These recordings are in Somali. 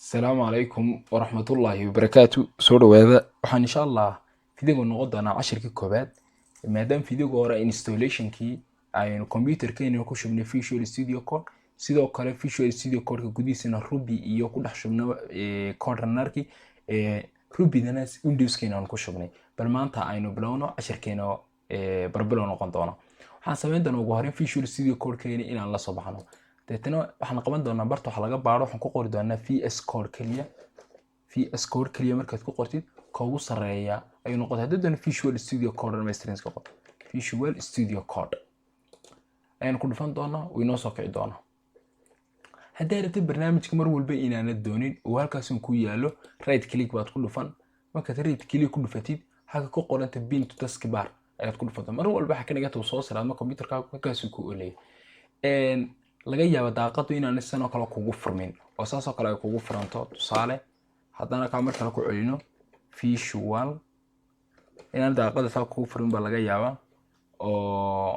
السلام عليكم ورحمة الله وبركاته سورة وهذا وحان إن شاء الله فيديو نقض أنا 10 كوبات ما دام فيديو ورا انستوليشن كي يعني الكمبيوتر كان يكون من فيجوال ستوديو كود sidoo kale visual studio code gudihiisana ruby iyo ku dhex shubnay coordinarki rubydana windowskeena aan ku shubnay bal maanta aynu bilowno casharkeena barbilow noqon doona waxaan sameyn doonaa ugu horreyn visual studio code keena inaan la soo baxno deetana waxaan qaban doonaa barta waxa laga baaro waxaan ku qori doonaa vs code kaliya markaad ku qortid ka ugu sareeya ayuu noqon haddana visual studio code dhammaystiran iska qor visual studio code ayaan ku dhufan doonaa oo inoo soo kici doonaa haddii aad rabtid barnaamijka mar walba inaanad doonin oo halkaas ku yaalo right click baad ku dhufan markaad right click ku dhufatid halka ku qoranta pin to taskbar ayaad ku dhufataa mar walba waxa ka dhigata soo saraadma computerka halkaas ku oolay laga yaabo daaqadu inaan isna kala kugu furmin oo saas oo kale ay kugu furanto tusaale haddana ka marka ku celino visual inaan daaqada saa kugu furin ba laga yaaba oo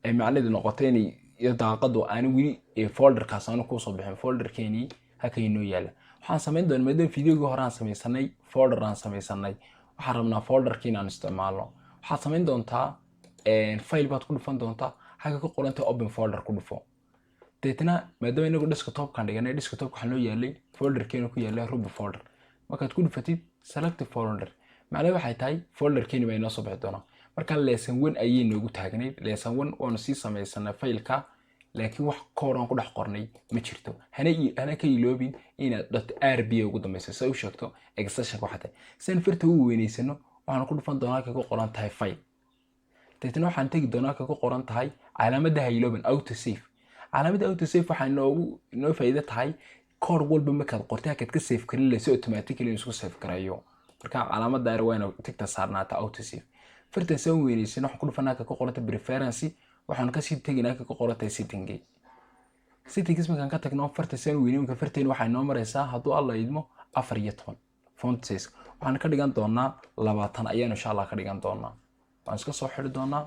ay macnaheedu noqotay in iyo daaqadu aan wili folderkaas aan ku soo bixin folderkeeni halka inoo yaala waxaan sameyn doonaa maadaama fiidiyoga hore aan sameysanay folder aan sameysanay waxaan rabnaa folderkii aan isticmaalo waxaad sameyn doontaa file baad ku dhufan doontaa halka ku qoranta open folder ku dhufo deetana maadaama inagu desktop kan dhiganay desktop waxaan loo yaalay folderkeena ku yaala ruby folder markaad ku dhufatid select folder macnaheedu waxay tahay folderkeeni bay noo soo bixi doonaa marka lesson 1 ayay noogu taagnayd lesson 1 oo si sameysanay fileka laakiin wax koodhan ku dhex qornay ma jirto hana ka iloobin inaad .rb ugu dambayso soo sheegto extension waxa tahay san firta uu weyneysano waxaan ku dhufan doonaa ka qoran tahay file deetana waxaan tagi doonaa ka qoran tahay calaamadda hayloobin auto save calaamadda auto save waxa inoo faa'iido tahay kood walba markaad qortay ka save karin la si automatically isku save karayo marka calaamadda ay wayna tigta saarnaata auto save firta soo weyneysano waxaan ku dhufanaa ka qoranta preference waxaan ka sii taginaa ka qorantay settings markaan ka tagno farta soo weynimka farteen waxay noo maraysaa hadduu alla idmo 14 font size waxaan ka dhigan doonaa 20 ayaan insha Allah ka dhigan doonaa waan iska soo xiri doonaa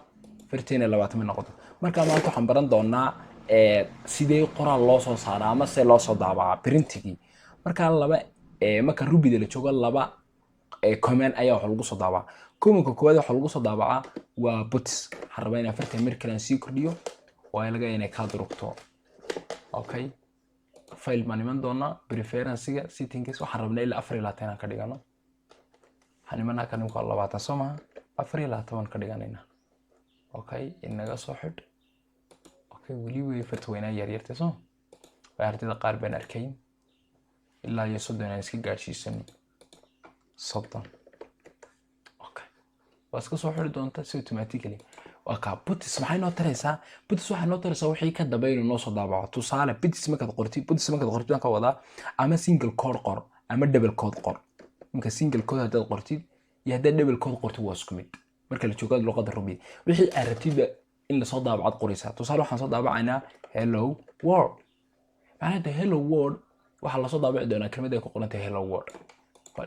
farteen 20 ma noqoto marka maanta waxaan baran doonaa sidee qoraal loo soo saaraa ama se loo soo daabacaa printing marka marka rubyda la joogo laba command ayaa wax lagu soo daabacaa commandka koowaad waxa lagu soo daabacaa waa puts harba in afarta markaan sii kordhiyo waa laga inay ka durugto okay file man iman doona preference-ga settings waxa rabnaa ilaa 24 ka dhigano hanimana kan ku 20 soma 24 ka dhiganayna okay inaga soo xid okay wali way fatwayna yar yarta soo ardayda qaar baan arkayn ilaa iyo 30 iska gaarsiisan 30 بس كسر حلو دونتا سو automatically وكا بوتس maxay noo taraysaa بوتس waxa noo taraysaa wixii ka dambeeyay noo soo daabaco tusaale بوتس markaad qortid ka wada ama single code qor ama double code qor marka single code hadaad qortid iyo hadaad double code qortid waa isku mid marka la joogo luqadda ruby wixii aad rabtid in la soo daabacad qoraysaa tusaale waxaan soo daabacaynaa hello world macnaheedu hello world waxa la soo daabaci doonaa kelmadda ay ku qoran tahay hello world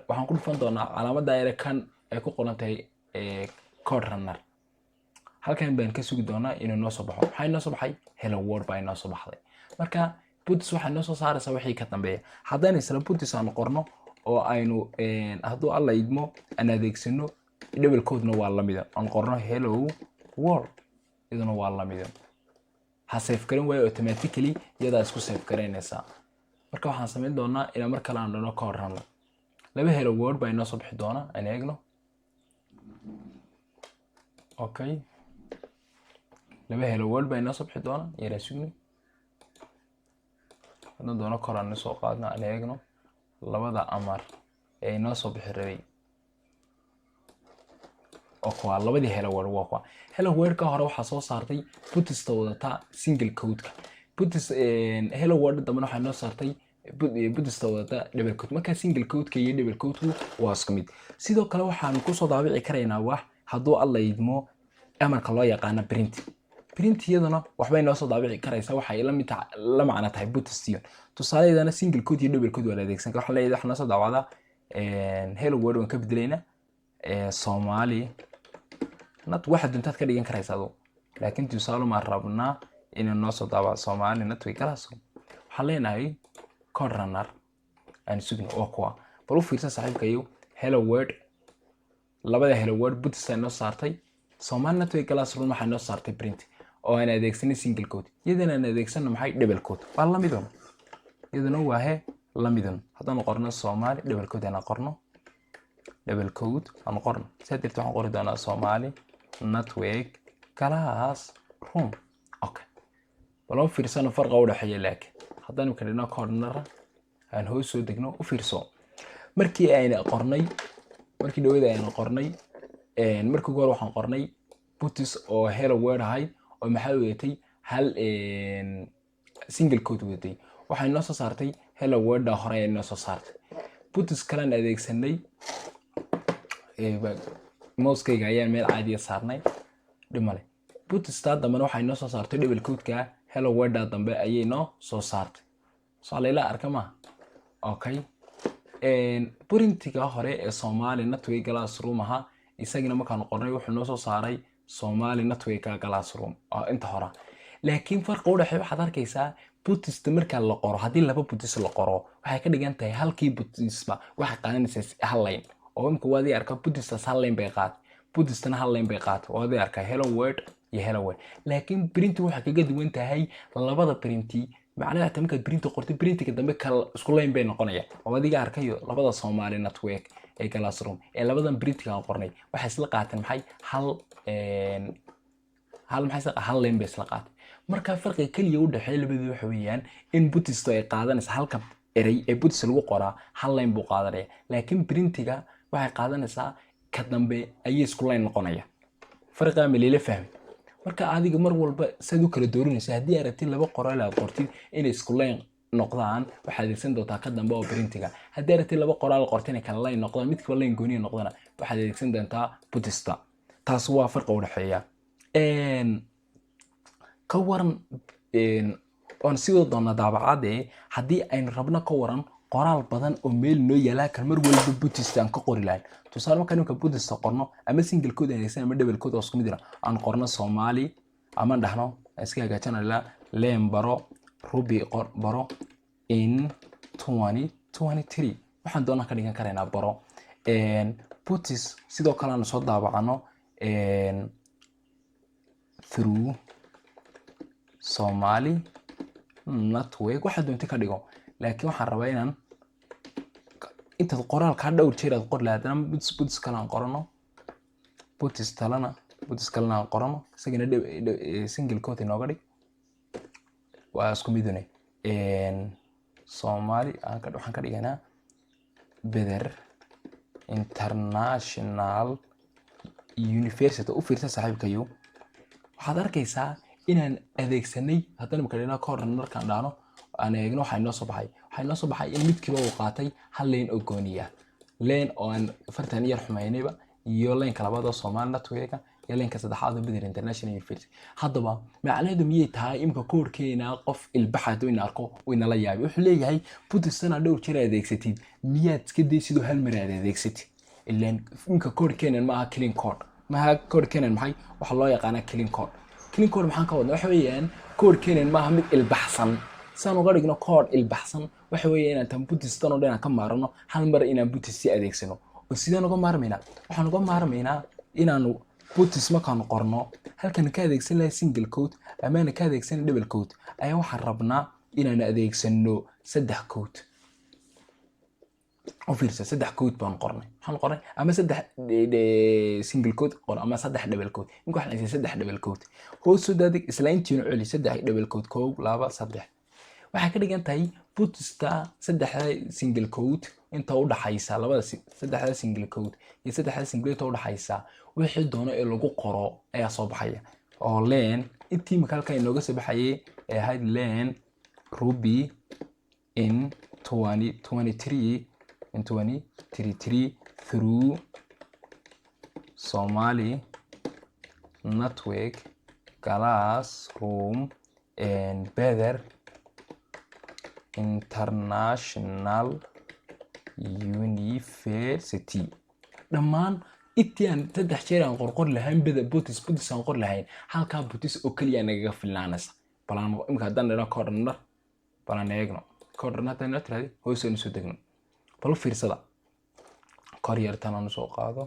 waxaan ku dhufan doonaa calaamadda ay kan ay ku qoran tahay code runner halkan baan ka sugi doonaa inuu noo soo baxo waxay noo soo baxay hello world baa noo soo baxday marka puts waxa noo soo saaraysa wixii ka dambeeya haddaan isla puts aan qorno oo aynu hadduu alla idmo aan adeegsano double code-na waa la mid aan qorno hello world idana waa la mid ha save karin way automatically iyada isku save kareynaysa marka waxaan sameyn doonaa ila mar kale aan dhano code runner laba hello world baa noo soo bixi doona aan eegno okay laba hello world baa inoo soo bixi doona yara sugni hadaan doono koraan soo qaadna aan eegno labada amar ee inoo soo bixi rabay oo kuwa labadii hello world waa kuwa hello world ka hore waxa soo saartay puts wadata single code-ka puts hello world damana waxa inoo saartay puts wadata double code marka single code-ka iyo double code-ku waa isku mid sidoo kale waxaan ku soo daabici karaynaa wax hadduu alla idmo amarka loo yaqaan print iyadana waxbay noo soo daabici karaysaa waxay la macna tahay puts tusaaleedana single code iyo double code wala adeegsan ka waxa leeyahay waxa noo soo daawada hello world waan ka bedelayna Soomaali nat waxa duntaad ka dhigan karaysaa laakiin tusaale ma rabnaa in noo soo daabaco Soomaali nat way kala soo waxaan leenahay code runner aan sugno oo kuwa bal u fiirsan saaxiibkayo hello world labada hello world butis ay noo saartay Somali Network Classroom waxay noo saartay print oo aan adeegsanay single quote iyadana aan adeegsanay maxay double quote waa la midun iyadana waa he la midun haddaan qorno Somali double quote aan qorno double quote aan qorno saddex waxaan qori doonaa Somali Network Classroom okay bal u fiirsan farqa u dhaxeeya laakiin haddaan ka dhigno corner aan hoos soo degno u fiirso markii ayna qornay markii dhawada ayna qornay markii goor waxaan qornay butis oo hello world ahay oo maxay weeytay hal single quote weeytay waxay noo soo saartay hello world hore ay noo soo saartay butis kale aan adeegsanay mouse-kayga ayaan meel caadi ah saarnay dhimale butis taa dambe waxay noo soo saartay double quote-ka hello world dambe ayay noo soo saartay soo arkama okay printiga hore ee Somali Network Classroom aha isagina markaan qornay wuxuu noo soo saaray Somali Network Classroom inta hore laakiin farqo u dhaxeeyo waxaad arkaysaa butista marka la qoro hadii laba butis la qoro waxay ka dhigan tahay halkii butisba waxa qaadanaysa hal line oo imka waadi arka butista hal line bay qaad butistana hal line bay qaad waadi arka hello world iyo hello world laakiin print waxa kaga duwan tahay labada printi macnaheedu tamka print qortay printiga dambe kala isku line bay noqonaya oo adiga arkayo labada Somali Network ee Classroom ee labadan printiga aan qornay waxa isla qaateen maxay hal line bay isla qaateen marka farqiga kaliya u dhaxeeya labadooda waxa weeyaan in butisto ay qaadanayso halka eray ee butis lagu qoraa hal line buu qaadanaya laakiin printiga waxay qaadanaysaa ka dambe ay isku line noqonaya farqiga ma leela fahmi marka adiga mar walba sad u kala dooranaysa hadii aragtid laba qoraal aad qortid in isku line noqdaan waxa adeegsan doontaa ka dambe oo printiga hadii aragtid laba qoraal qortayna kala line noqdaan mid kale line gooni noqdana waxa adeegsan doontaa butista taas waa farqi u dhaxeeya ka waran on sidoo doona daabacade hadii aynu rabno ka waran qoraal badan oo meel noo yaala kan mar walba butista aan ka qori lahayn tusaale markaan ka butista qorno ama single code adeegsan ama double code oo isku mid ah aan qorno Somali ama dhahno iska hagaajinayna leen baro ruby baro in 2023 waxaan doonaa ka dhigan kareena baro butis sidoo kale aan soo daabacano through Somali Network waxa doonta ka dhigo laakiin waxaan rabaa inaan inta qoraal ka dhowr jeer aad qor lahaydna butis kale aan qorano butis kale aan qorano isagana single quote inooga dhig waa isku midune Somali aan ka waxaan ka dhiganaa Better International University u fiirsan saaxiibkayo waxaad arkaysaa inaan adeegsanay haddana marka dhina cornerkan dhaano aan eegno waxa inoo soo baxay in midkiiba uu qaatay hal line oo gooniya line oo aan fartan yar xumaynayba iyo line kala wada Somali Network iyo line ka saddexaad oo Better International University haddaba macnaheedu miyay tahay imka koorkeena qof ilbaxad oo in arko wayna la yaabay wuxuu leeyahay butisana dhowr jeer adeegsatid miyaad iska daysid hal mar adeegsatid ilaan imka koorkeena ma aha clean code ma aha koorkeena maxay waxa loo yaqaan clean code maxaan ka wadnaa waxa weeyaan koorkeena ma aha mid ilbaxsan saan uga dhigno code ilbaxsan waxa weeyaan inaan tan butistan oo dhan ka maarno hal mar inaan butis si adeegsano oo sidaan uga maarmayna waxaan uga maarmaynaa inaan butis markaan qorno halkan ka adeegsan lahay single quote ama ka adeegsan double quote ayaa waxaan rabnaa inaan adeegsano saddex quote oo fiirsa saddex quote baan qornay waxaan qornay ama saddex single quote qor ama saddex double quote inka waxaan isay saddex double quote hoos soo daadig isla intii culi saddex double quote koob laba saddex waxa ka dhigan tahay butista saddexda single quote inta u dhaxaysa labada saddexda single quote iyo saddexda single quote u dhaxaysa wixii doono ee lagu qoro ayaa soo baxaya oo leen intii markaa inooga soo baxayay ee ahayd leen ruby in 2023 through Somali Network Classroom and Better International University dhammaan intii aan saddex jeer aan qorqor lahayn bada butis aan qor lahayn halka butis oo kaliya naga filaanaysa balan imka hadan dhana corner balan eegno coordinate na tiraahdo hoos aynu soo degno bal u fiirsada kor yartan aan soo qaado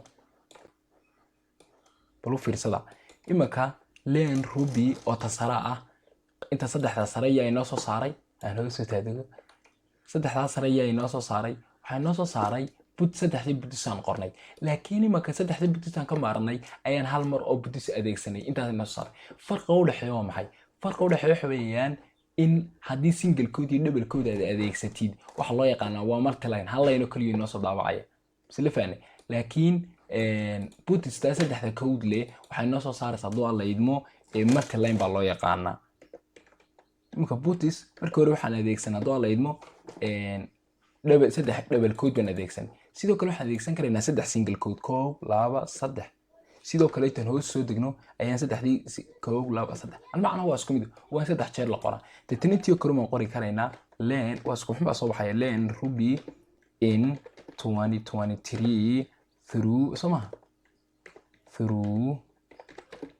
bal u fiirsada imaka len ruby oo tasara ah inta saddexda sare ayaa inoo soo saaray aan hoos soo taadigo saddexda sare ayaa inoo soo saaray waxaa inoo soo saaray but saddexdii butisaan qornay laakiin imaka saddexdii butisaan ka maarnay ayaan hal mar oo butis adeegsanay intaas inoo soo saaray farqiga u dhaxeeyo waa maxay farqiga u dhaxeeyo waxa weeyaan in haddii single code iyo double code aad adeegsatid waxa loo yaqaanaa waa multi-line hal line oo kaliya inoo soo daabacaya isla fahanay laakiin butis taa saddexda code leh waxay inoo soo saaraysaa hadduu alla idmo multi-line baa loo yaqaanaa imika butis markii hore waxaan adeegsanaa hadduu alla idmo saddex double code baan adeegsan sidoo kale waxaan adeegsan karaynaa saddex single code 1 2 3 sidoo kale intaan hoos soo degno ayaan saddexdii 1 2 3 macnaha waa isku mid waa saddex jeer la qoraa detenitio kale qori karaynaa len waa isku xubaa soo baxaya len ruby in 2023 through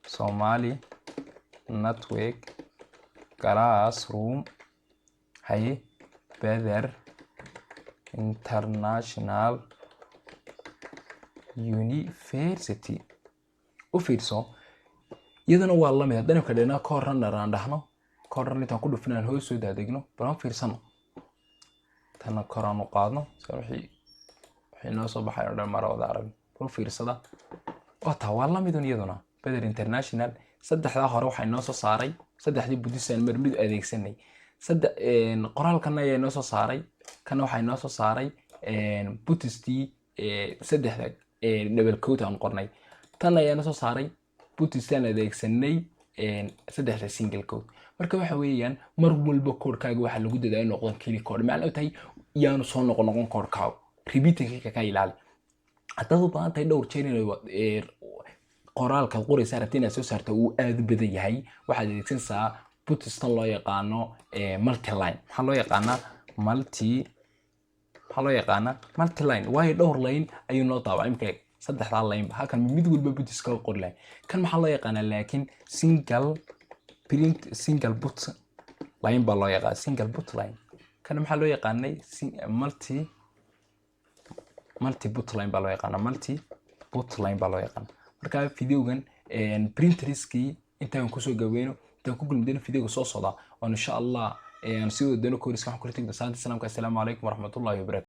Somali network classroom hay better international university u fiirso iyadana waa la mid haddana ka dheena corner aan dhahno corner intaan ku dhufinaan hoos soo daadegno bal fiirsano tan koraan u qaadno wixii noo soo baxay oo dhan mar wada arag u fiirsada oo taa waa la mid iyaduna better international saddexda hore waxay noo soo saaray saddexdii budisaan mar mid adeegsanay qoraalkan ayaa noo soo saaray kana waxay noo soo saaray butistii saddexda double code aan qornay tan ayaa noo soo saaray butistaan adeegsanay saddexda single code marka waxa weeyaan mar walba koodkaaga waxa lagu dadaalay noqon keli kood macnaheedu tahay yaanu soo noqon koodkaaga repeating ka ilaali hadaba baantay dhowr jeer inay qoraalka qoraysa rabtina soo saarto uu aad u badan yahay waxa adeegsanaysaa butistan loo yaqaano multi-line waxa loo yaqaanaa multi-line waayo dhowr line ayuu noo daabacay imka saddexda line halkan mid walba butis ka qori lahayn kan waxa loo yaqaanaa laakiin single but line baa loo yaqaan single but line kan waxa loo yaqaanay multi but line baa loo yaqaanaa multi but line baa loo yaqaanaa marka videogan printeriskii intaan ku soo gabeyno intaan ku gulmidayno videoga soo socda oo insha Allah aan sii wada doono kooriska waxaan ku ritiga salaanta salaamka assalaamu calaykum waraxmatullaahi wabarakaatuh